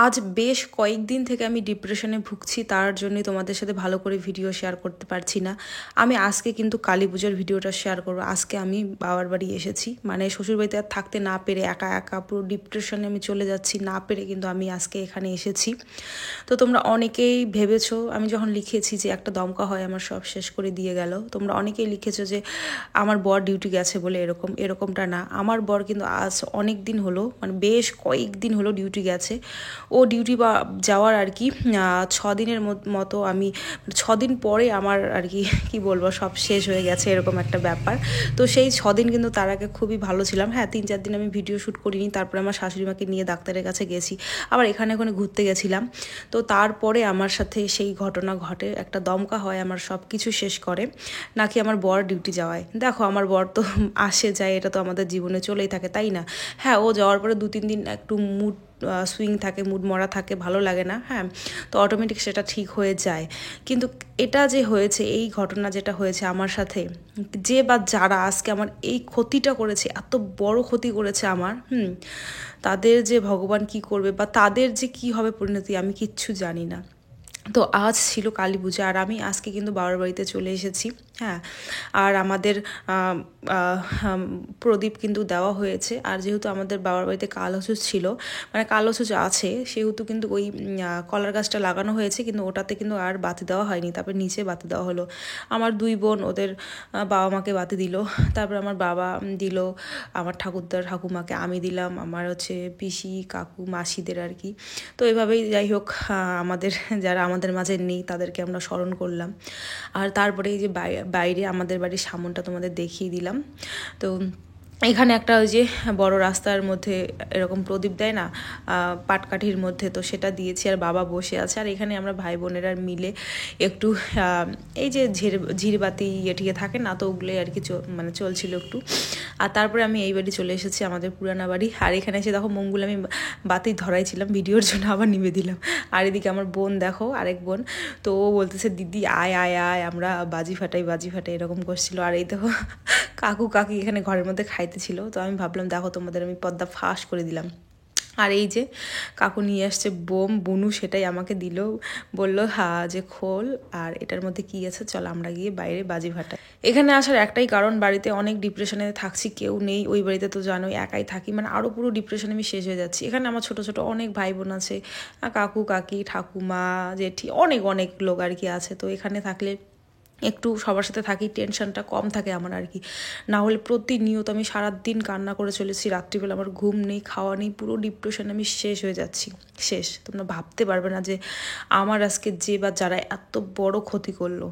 আজ বেশ কয়েকদিন থেকে আমি ডিপ্রেশনে ভুগছি, তার জন্যই তোমাদের সাথে ভালো করে ভিডিও শেয়ার করতে পারছি না। আমি আজকে কিন্তু কালী পুজোর ভিডিওটা শেয়ার করবো। আজকে আমি বাবার বাড়ি এসেছি, মানে শ্বশুরবাড়িতে আর থাকতে না পেরে একা একা পুরো ডিপ্রেশনে আমি চলে যাচ্ছি না পেরে কিন্তু আমি আজকে এখানে এসেছি। তো তোমরা অনেকেই ভেবেছো, আমি যখন লিখেছি যে একটা দমকা হয় আমার সব শেষ করে দিয়ে গেল, তোমরা অনেকেই লিখেছো যে আমার বর ডিউটি গেছে বলে এরকমটা না। আমার বর কিন্তু আজ অনেক দিন হলো, মানে বেশ কয়েকদিন হলো ডিউটি গেছে। ও ডিউটি বা যাওয়ার আর কি 6 দিনের মতো আমি 6 দিন পরে আমার আর কি কি বলবো সব শেষ হয়ে গেছে, এরকম একটা ব্যাপার। তো সেই 6 দিন কিন্তু তার আগে খুবই ভালো ছিলাম। হ্যাঁ, 3-4 দিন আমি ভিডিও শ্যুট করিনি, তারপরে আমার শাশুড়ি মাকে নিয়ে ডাক্তারের কাছে গেছি, আবার এখানে ওখানে ঘুরতে গেছিলাম। তো তারপরে আমার সাথে সেই ঘটনা ঘটে, একটা দমকা হয় আমার সব কিছু শেষ করে, নাকি আমার বর ডিউটি যাওয়ায়। দেখো, আমার বর তো আসে যায়, এটা তো আমাদের জীবনে চলেই থাকে, তাই না? হ্যাঁ, ও যাওয়ার পরে 2-3 দিন একটু মুড সুইং থাকে, মুড মরা থাকে, ভালো লাগে না। হ্যাঁ, তো অটোমেটিক সেটা ঠিক হয়ে যায়। কিন্তু এটা যে হয়েছে, এই ঘটনা যেটা হয়েছে আমার সাথে, যে বা যারা আজকে আমার এই ক্ষতিটা করেছে, এত বড় ক্ষতি করেছে আমার, তাদের যে ভগবান কি করবে বা তাদের যে কি হবে পরিণতি, আমি কিচ্ছু জানি না। তো আজ ছিল কালী পূজা, আর আমি আজকে কিন্তু বাবার বাড়িতে চলে এসেছি। হ্যাঁ, আর আমাদের প্রদীপ কিন্তু দেওয়া হয়েছে। আর যেহেতু আমাদের বাবার বাড়িতে কালহসুচ ছিল, মানে কালহসুচ আছে, সেহেতু কিন্তু ওই কলার গাছটা লাগানো হয়েছে, কিন্তু ওটাতে কিন্তু আর বাতি দেওয়া হয়নি। তারপরে নিচে বাতি দেওয়া হলো। আমার 2 বোন ওদের বাবা মাকে বাতি দিল, তারপর আমার বাবা দিল আমার ঠাকুরদার ঠাকুমাকে, আমি দিলাম আমার হচ্ছে পিসি কাকু মাসিদের আর কি। তো এভাবেই যাই হোক, আমাদের যারা আমাদের মাঝে নেই তাদেরকে আমরা স্মরণ করলাম। আর তারপরে এই যে বাইরে আমাদের বাড়ির সামনটা তোমাদের দেখিয়ে দিলাম। তো এখানে একটা ওই যে বড় রাস্তার মধ্যে এরকম প্রদীপ দেয় না, পাটকাঠির মধ্যে, তো সেটা দিয়েছি। আর বাবা বসে আছে, আর এখানে আমরা ভাই বোনেরা মিলে একটু এই যে ঝিরবাতি ঠিয়ে থাকে না, তো ওগুলোই আর কি মানে চলছিল একটু। আর তারপরে আমি এই বাড়ি চলে এসেছি, আমাদের পুরানা বাড়ি। আর এখানে এসে দেখো মঙ্গুল আমি বাতি ধরাইছিলাম ভিডিওর জন্য, আবার নিভে দিলাম। আর এদিকে আমার বোন দেখো, আরেক বোন, তো ও বলতেছে দিদি আয় আয় আয়, আমরা বাজি ফাটাই এরকম করছিল। আর এই দেখো কাকু কাকি এখানে ঘরের মধ্যে খাইতেছিল, তো আমি ভাবলাম দেখো তোমাদের আমি পর্দা ফাঁস করে দিলাম। আর এই যে কাকু নিয়ে আসছে বোম বুনু, সেটাই আমাকে দিল, বলল হ্যাঁ যে খোল, আর এটার মধ্যে কি আছে, চল আমরা গিয়ে বাইরে বাজি ফাটাই। এখানে আসার একটাই কারণ, বাড়িতে অনেক ডিপ্রেশনে থাকছি, কেউ নেই। ওই বাড়িতে তো জানোই একাই থাকি, মানে আরও পুরো ডিপ্রেশনে আমি শেষ হয়ে যাচ্ছি। এখানে আমার ছোট ছোট অনেক ভাই বোন আছে, কাকু কাকি ঠাকুমা জেঠি, অনেক অনেক লোক আর কি আছে। তো এখানে থাকলে একটু সবার সাথে থাকি, টেনশনটা কম থাকে আমার আর কি। না হলে প্রতিনিয়ত আমি সারাদিন কান্না করে চলেছি, রাত্রিবেলা আমার ঘুম নেই, খাওয়া নেই, পুরো ডিপ্রেশনে আমি শেষ হয়ে যাচ্ছি, শেষ। তোমরা ভাবতে পারবে না যে আমার আজকে যে বা যারা এত বড় ক্ষতি করলো।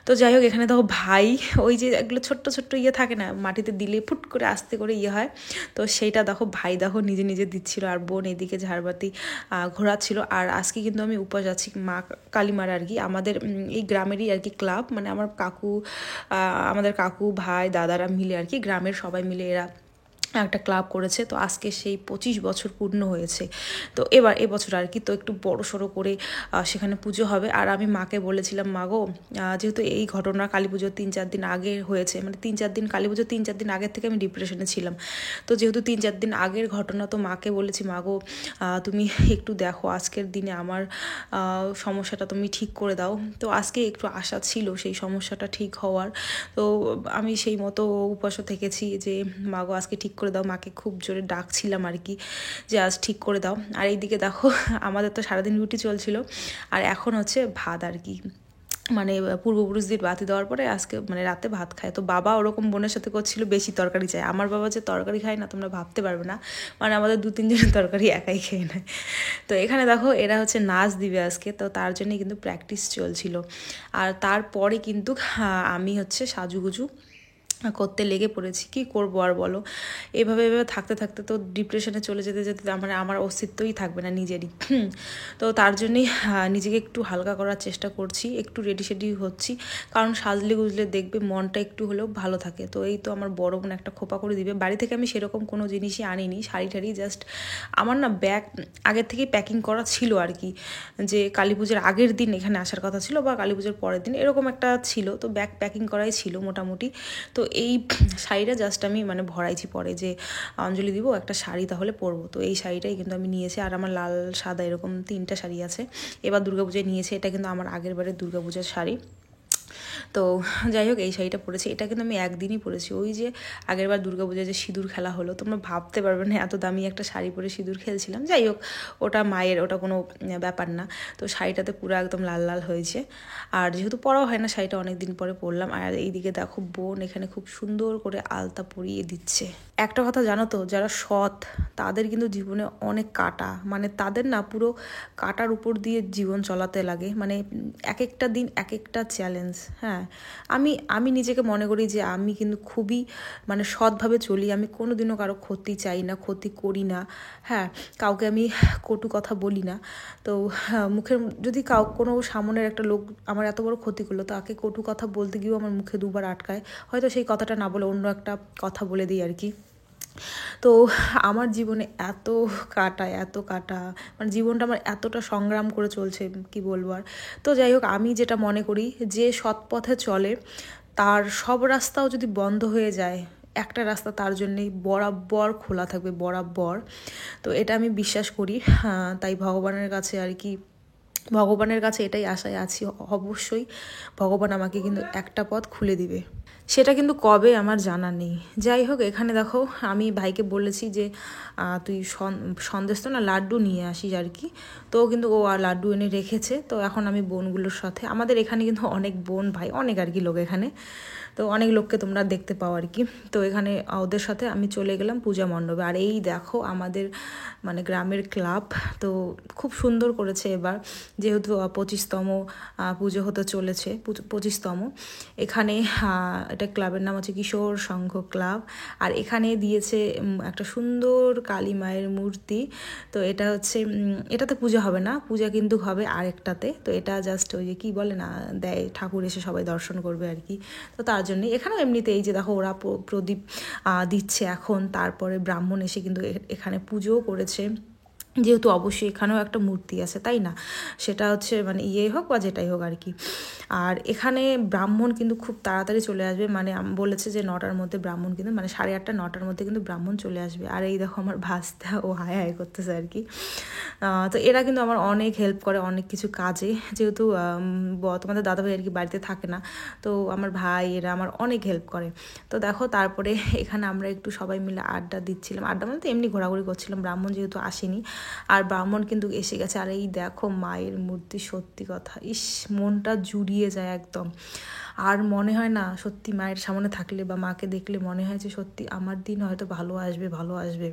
তো যাই হোক, এখানে দেখো ভাই, ওই যে এগুলো ছোট্ট ছোট্ট ইয়ে থাকে না, মাটিতে দিলে ফুট করে আস্তে করে ইয়ে হয়, তো সেইটা দেখো ভাই দেখো নিজে নিজে দিচ্ছিল, আর বোন এদিকে ঝাড়বাতি ঘোরাচ্ছিল। আর আজকে কিন্তু আমি উপবাস আছি মা কালীমার আর কি, আমাদের এই গ্রামেরই আর কি ক্লাব, মানে আমার কাকু আমাদের কাকু ভাই দাদারা মিলে আর কি, গ্রামের সবাই মিলে এরা একটা ক্লাব করেছে। তো আজকে সেই 25 বছর পূর্ণ হয়েছে। তো এবছর আর কি, তো একটু বড় সড়ো করে সেখানে পুজো হবে। আর আমি মাকে বলেছিলাম, মা গো, যেহেতু এই ঘটনা কালী পুজোর 3-4 দিন আগে হয়েছে, মানে 3-4 দিন কালী পুজোর 3-4 দিন আগের থেকে আমি ডিপ্রেশনে ছিলাম। তো যেহেতু 3-4 দিন আগের ঘটনা, তো মাকে বলেছি, মা গো, তুমি একটু দেখো আজকের দিনে আমার সমস্যাটা তুমি ঠিক করে দাও। তো আজকে একটু আশা ছিল সেই সমস্যাটা ঠিক হওয়ার। তো আমি সেই মতো উপাসও থেকেছি যে মা গো আজকে ঠিক করে দাও, মাকে খুব জোরে ডাকছিলাম আর কি, যে আজ ঠিক করে দাও। আর এইদিকে দেখো আমাদের তো সারাদিন রুটি চলছিল, আর এখন হচ্ছে ভাত আর কি, মানে পূর্বপুরুষদের বাতি দেওয়ার পরে আজকে মানে রাতে ভাত খায়। তো বাবা ওরকম বোনের সাথে করছিল, বেশি তরকারি চাই। আমার বাবা যে তরকারি খায় না তোমরা ভাবতে পারবে না, মানে আমাদের 2-3 জনের তরকারি একাই খেয়ে নেয়। তো এখানে দেখো এরা হচ্ছে নাচ দিবে আজকে, তো তার জন্যে কিন্তু প্র্যাকটিস চলছিল। আর তারপরে কিন্তু আমি হচ্ছে সাজুগুজু করতে লেগে পড়েছি। কি করব আর বলো, এভাবে থাকতে থাকতে তো ডিপ্রেশনে চলে যেতে যেতে আমার অস্তিত্বই থাকবে না নিজেরই। তো তার জন্যই নিজেকে একটু হালকা করার চেষ্টা করছি, একটু রেডি সেডি হচ্ছি, কারণ সাজলে গুজলে দেখবে মনটা একটু হলেও ভালো থাকে। তো এই তো আমার বড় বোন একটা খোপা করে দিবে। বাড়ি থেকে আমি সেরকম কোনো জিনিসই আনিনি, শাড়ি টাড়ি জাস্ট আমার না ব্যাগ আগের থেকেই প্যাকিং করা ছিল আর কি, যে কালী পুজোর আগের দিন এখানে আসার কথা ছিল বা কালী পুজোর পরের দিন, এরকম একটা ছিল। তো ব্যাগ প্যাকিং করাই ছিল মোটামুটি। তো এই শাড়িটা জাস্ট আমি মানে ভরাইছি পরে, যে অঞ্জলি দিব একটা শাড়ি তাহলে পরবো। তো এই শাড়িটাই কিন্তু আমি নিয়েছি। আর আমার লাল সাদা এরকম 3টা শাড়ি আছে, এবার দুর্গাপূজায় নিয়েছি। এটা কিন্তু আমার আগের বারের দুর্গাপূজার শাড়ি। তো যাই হোক, এই শাড়িটা পরেছি। এটা কিন্তু আমি একদিনই পরেছি, ওই যে আগেরবার দুর্গাপূজায় যে সিঁদুর খেলা হলো, তোমরা ভাবতে পারবে না এত দামি একটা শাড়ি পরে সিঁদুর খেলছিলাম। যাই হোক, ওটা মায়ের, ওটা কোনো ব্যাপার না। তো শাড়িটাতে পুরো একদম লাল লাল হয়েছে। আর যেহেতু পরাও হয় না, শাড়িটা অনেক দিন পরে পরলাম। আর এইদিকে দেখো বোন এখানে খুব সুন্দর করে আলতা পরিয়ে দিচ্ছে। একটা কথা জানো তো, যারা সৎ তাদের কিন্তু জীবনে অনেক কাটা, মানে তাদের না পুরো কাটার উপর দিয়ে জীবন চলাতে লাগে। মানে এক একটা দিন এক একটা চ্যালেঞ্জ। হ্যাঁ, আমি নিজেকে মনে করি যে আমি কিন্তু খুবই মানে সৎভাবে চলি। আমি কোনো দিনও কারো ক্ষতি চাই না, ক্ষতি করি না। হ্যাঁ, কাউকে আমি কটু কথা বলি না। তো মুখের যদি কোনো সামনের একটা লোক আমার এত বড় ক্ষতি করলো, তাকে কটু কথা বলতে গিয়েও আমার মুখে দুবার আটকায়, হয়তো সেই কথাটা না বলে অন্য একটা কথা বলে দিই আর কি। তো আমার জীবনে এত কাটা, মানে জীবনটা আমার এতটা সংগ্রাম করে চলছে, কি বলবো আর। তো যাই হোক, আমি যেটা মনে করি, যে সৎ পথে চলে তার সব রাস্তাও যদি বন্ধ হয়ে যায়, একটা রাস্তা তার জন্যেই বরাবর খোলা থাকবে, বরাবর। তো এটা আমি বিশ্বাস করি। তাই ভগবানের কাছে আর কি, ভগবানের কাছে এটাই আশায় আছি, অবশ্যই ভগবান আমাকে কিন্তু একটা পথ খুলে দিবে। সেটা কিন্তু কবে আমার জানা নেই। যাই হোক, এখানে দেখো আমি ভাইকে বলেছি যে তুই সন্দেশ তো না লাড্ডু নিয়ে আসিস আর কি। তো কিন্তু ও আর লাড্ডু এনে রেখেছে। তো এখন আমি বোনগুলোর সাথে, আমাদের এখানে কিন্তু অনেক বোন ভাই, অনেক আর কি লোক এখানে, তো অনেক লোককে তোমরা দেখতে পাও আর কি। তো এখানে ওদের সাথে আমি চলে গেলাম পূজা মণ্ডপে। আর এই দেখো আমাদের মানে গ্রামের ক্লাব, তো খুব সুন্দর করেছে এবার, যেহেতু 25তম পুজো হতে চলেছে, 25তম। এখানে এটা ক্লাবের নাম হচ্ছে কিশোর সংঘ ক্লাব। আর এখানে দিয়েছে একটা সুন্দর কালী মায়ের মূর্তি। তো এটা হচ্ছে এটাতে পূজা হবে না, পূজা কিন্তু হবে আরেকটাতে। তো এটা জাস্ট ওই যে কী বলে না, দেয় ঠাকুর এসে সবাই দর্শন করবে আর কি। তো তার জন্যই এখানেও এমনিতে এই যে দেখো ওরা প্রদীপ দিচ্ছে এখন, তারপরে ব্রাহ্মণ এসে কিন্তু এখানে পুজোও করেছে। যেহেতু অবশ্যই এখানেও একটা মূর্তি আছে, তাই না, সেটা হচ্ছে মানে হোক বা যেটাই হোক আর কি। আর এখানে ব্রাহ্মণ কিন্তু খুব তাড়াতাড়ি চলে আসবে, মানে বলেছে যে 9টার মধ্যে ব্রাহ্মণ, কিন্তু মানে 8:30 9টার মধ্যে কিন্তু ব্রাহ্মণ চলে আসবে। আর এই দেখো আমার ভাস্তা, ও হায় হায় করতেছে আর কি। তো এরা কিন্তু আমার অনেক হেল্প করে অনেক কিছু কাজে, যেহেতু তোমাদের দাদাভাই আর কি বাড়িতে থাকে না, তো আমার ভাই এরা আমার অনেক হেল্প করে। তো দেখো তারপরে এখানে আমরা একটু সবাই মিলে আড্ডা দিচ্ছিলাম, আড্ডা মানে তো এমনি ঘোরাঘুরি করছিলাম, ব্রাহ্মণ যেহেতু আসেনি। আর ব্রাহ্মণ কিন্তু এসে গেছে। আর এই দেখো মায়ের মূর্তি, সত্যি কথা, ইস মনটা জুড়িয়ে যায় একদম। আর মনে হয় না সত্যি মায়ের সামনে থাকলে বা মাকে দেখলে মনে হয় যে সত্যি আমার দিন হয়তো ভালো আসবে, ভালো আসবে,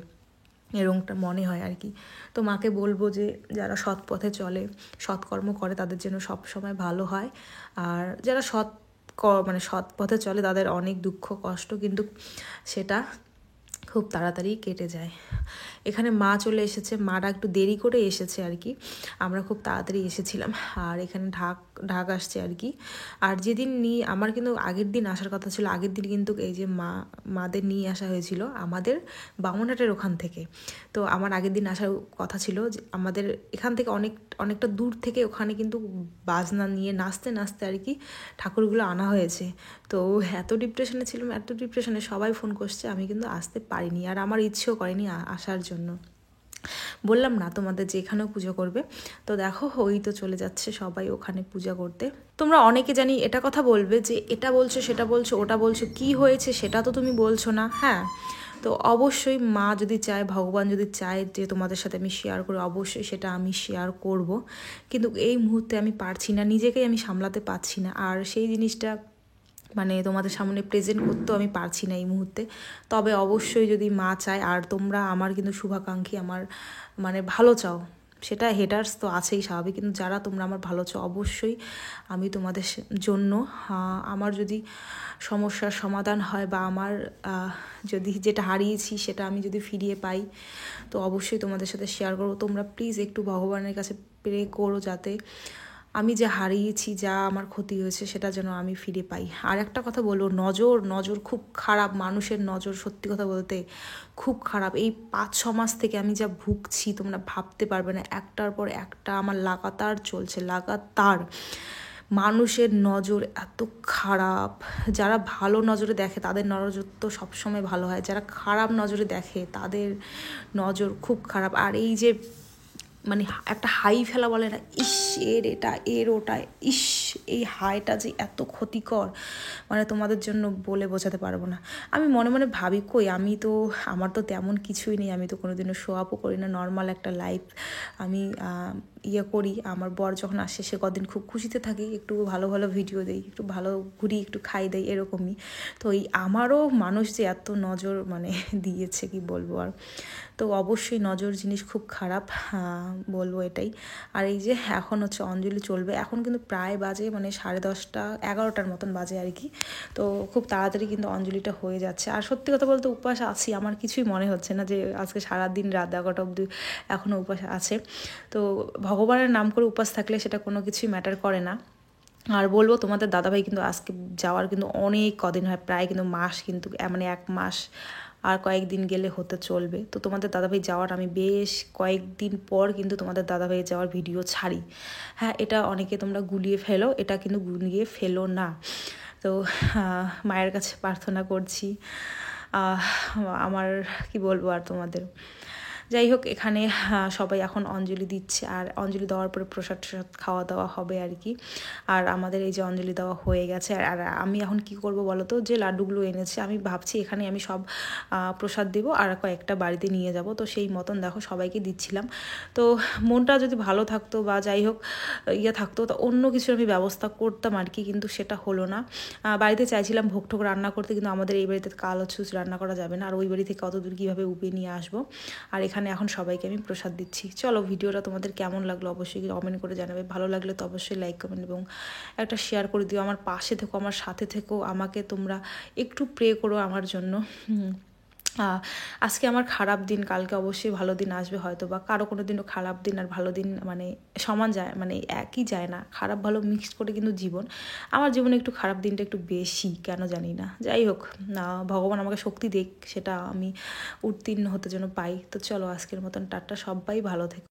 এরকমটা মনে হয় আর কি। তো মাকে বলবো যে যারা সৎ পথে চলে, সৎকর্ম করে, তাদের জন্য সব সময় ভালো হয়। আর যারা মানে সৎ পথে চলে তাদের অনেক দুঃখ কষ্ট, কিন্তু সেটা খুব তাড়াতাড়ি কেটে যায়। এখানে মা চলে এসেছে, মাটা একটু দেরি করে এসেছে আর কি, আমরা খুব তাড়াতাড়ি এসেছিলাম। আর এখানে ঢাক আসছে আর কি। আর যেদিন আমার কিন্তু আগের দিন আসার কথা ছিল, আগের দিন কিন্তু এই যে মাদের নিয়ে আসা হয়েছিল আমাদের বামুনহাটের ওখান থেকে। তো আমার আগের দিন আসার কথা ছিল, যে আমাদের এখান থেকে অনেকটা দূর থেকে ওখানে কিন্তু বাজনা নিয়ে নাচতে নাচতে আর কি ঠাকুরগুলো আনা হয়েছে। তো এত ডিপ্রেশনে ছিলাম, এত ডিপ্রেশনে, সবাই ফোন করছে, আমি কিন্তু আসতে পারিনি। আর আমার ইচ্ছেও করেনি আসার জন্য। বললাম না তোমাদের যে এখানেও পুজো করবে। তো দেখো ওই তো চলে যাচ্ছে সবাই ওখানে পূজা করতে। তোমরা অনেকে জানি এটা কথা বলবে যে এটা বলছো, সেটা বলছো, ওটা বলছো, কি হয়েছে সেটা তো তুমি বলছো না। হ্যাঁ, তো অবশ্যই মা যদি চায়, ভগবান যদি চায় যে তোমাদের সাথে আমি শেয়ার করি, অবশ্যই সেটা আমি শেয়ার করব। কিন্তু এই মুহূর্তে আমি পারছি না, নিজেকেই আমি সামলাতে পারছি না। আর সেই জিনিসটা মানে তোমাদের সামনে প্রেজেন্ট করতেও আমি পারছি না এই মুহূর্তে। তবে অবশ্যই যদি মা চায়, আর তোমরা আমার কিন্তু শুভাকাঙ্ক্ষী, আমার মানে ভালো চাও, সেটা হেটার্স তো আছেই স্বাভাবিক, কিন্তু যারা তোমরা আমার ভালো চাও, অবশ্যই আমি তোমাদের জন্য আমার যদি সমস্যার সমাধান হয়, বা আমার যদি যেটা হারিয়েছি সেটা আমি যদি ফিরিয়ে পাই, তো অবশ্যই তোমাদের সাথে শেয়ার করবো। তোমরা প্লিজ একটু ভগবানের কাছে প্রে করো, যাতে আমি যা হারিয়েছি, যা আমার ক্ষতি হয়েছে, সেটা যেন আমি ফিরে পাই। আর একটা কথা বলবো, নজর খুব খারাপ, মানুষের নজর সত্যি কথা বলতে খুব খারাপ। এই 5-6 মাস থেকে আমি যা ভুগছি তোমরা ভাবতে পারবে না, একটার পর একটা আমার লাগাতার চলছে, লাগাতার। মানুষের নজর এত খারাপ, যারা ভালো নজরে দেখে তাদের নজর তো সবসময় ভালো হয়, যারা খারাপ নজরে দেখে তাদের নজর খুব খারাপ। আর এই যে মানে একটা হাই ফেলা বলে না, ইস এর এটা এর ওটা, ইস এই হাইটা যে এত ক্ষতিকর, মানে তোমাদের জন্য বলে বোঝাতে পারবো না। আমি মনে মনে ভাবি কই আমি তো, আমার তো তেমন কিছুই নেই, আমি তো কোনোদিনও শো আপও করি না, নর্মাল একটা লাইফ আমি করি। আমার বর যখন আসে সে কদিন খুব খুশিতে থাকি, একটু ভালো ভালো ভিডিও দেই, একটু ভালো ঘুরি, একটু খাই দেই, এরকমই। তো এই আমারও মানুষ যে এত নজর মানে দিয়েছে কি বলবো আর। তো অবশ্যই নজর জিনিস খুব খারাপ, বলবো এটাই। আর এই যে এখন হচ্ছে অঞ্জলি চলবে, এখন কিন্তু প্রায় বাজে মানে 10:30 11টার মতন বাজে আর কি। তো খুব তাড়াতাড়ি কিন্তু অঞ্জলিটা হয়ে যাচ্ছে। আর সত্যি কথা বলতে উপবাস আছি, আমার কিছুই মনে হচ্ছে না যে আজকে সারাদিন রাত 11টা অবধি এখনও উপবাস আছে। তো ভগবানের নাম করে উপবাস থাকলে সেটা কোনো কিছুই ম্যাটার করে না। আর বলবো তোমাদের দাদাভাই কিন্তু আজকে যাওয়ার কিন্তু অনেক কদিন হয়, প্রায় কিন্তু মাস, কিন্তু মানে 1 মাস আর কয়েকদিন গেলে হতে চলবে। তো তোমাদের দাদাভাই যাওয়ার আমি বেশ কয়েকদিন পর কিন্তু তোমাদের দাদাভাই যাওয়ার ভিডিও ছাড়ি। হ্যাঁ, এটা অনেকে তোমরা গুলিয়ে ফেলো, এটা কিন্তু গুলিয়ে ফেলো না। তো মায়ের কাছে প্রার্থনা করছি, আমার কি বলবো আর তোমাদের। যাই হোক, এখানে সবাই এখন অঞ্জলি দিচ্ছে, আর অঞ্জলি দেওয়ার পরে প্রসাদ টসাদ খাওয়া দাওয়া হবে আর কি। আর আমাদের এই যে অঞ্জলি দেওয়া হয়ে গেছে, আর আমি এখন কি করব বলো তো, যে লাড্ডুগুলো এনেছে আমি ভাবছি এখানে আমি সব প্রসাদ দেবো আর কয়েকটা বাড়িতে নিয়ে যাব। তো সেই মতন দেখো সবাইকে দিচ্ছিলাম। তো মনটা যদি ভালো থাকতো বা যাই হোক থাকতো, তো অন্য কিছু আমি ব্যবস্থা করতাম আর কি, কিন্তু সেটা হলো না। বাড়িতে চাইছিলাম ভোগ টোগ রান্না করতে, কিন্তু আমাদের এই বাড়িতে কালো ছুঁচ রান্না করা যাবে না, আর ওই বাড়ি থেকে অত দূর কীভাবে উপে নিয়ে আসবো। আর এখানে এখন সবাইকে আমি প্রসাদ দিচ্ছি। চলো, ভিডিওটা তোমাদের কেমন লাগলো অবশ্যই কমেন্ট করে জানাবে, ভালো লাগলে তো অবশ্যই লাইক কমেন্ট এবং একটা শেয়ার করে দিও। আমার পাশে থেকো, আমার সাথে থেকো, আমাকে তোমরা একটু প্রে করো আমার জন্য। আজকে আমার খারাপ দিন, কালকে অবশ্যই ভালো দিন আসবে হয়তো, বা কারো কোনো দিনও খারাপ দিন আর ভালো দিন মানে সমান যায়, মানে একই যায় না, খারাপ ভালো মিক্সড করে কিন্তু জীবন। আমার জীবনে একটু খারাপ দিনটা একটু বেশি, কেন জানি না। যাই হোক, ভগবান আমাকে শক্তি দিক, সেটা আমি উত্তীর্ণ হতে যেন পাই। তো চলো, আজকের মতন টাটা, সবাই ভালো থেকো।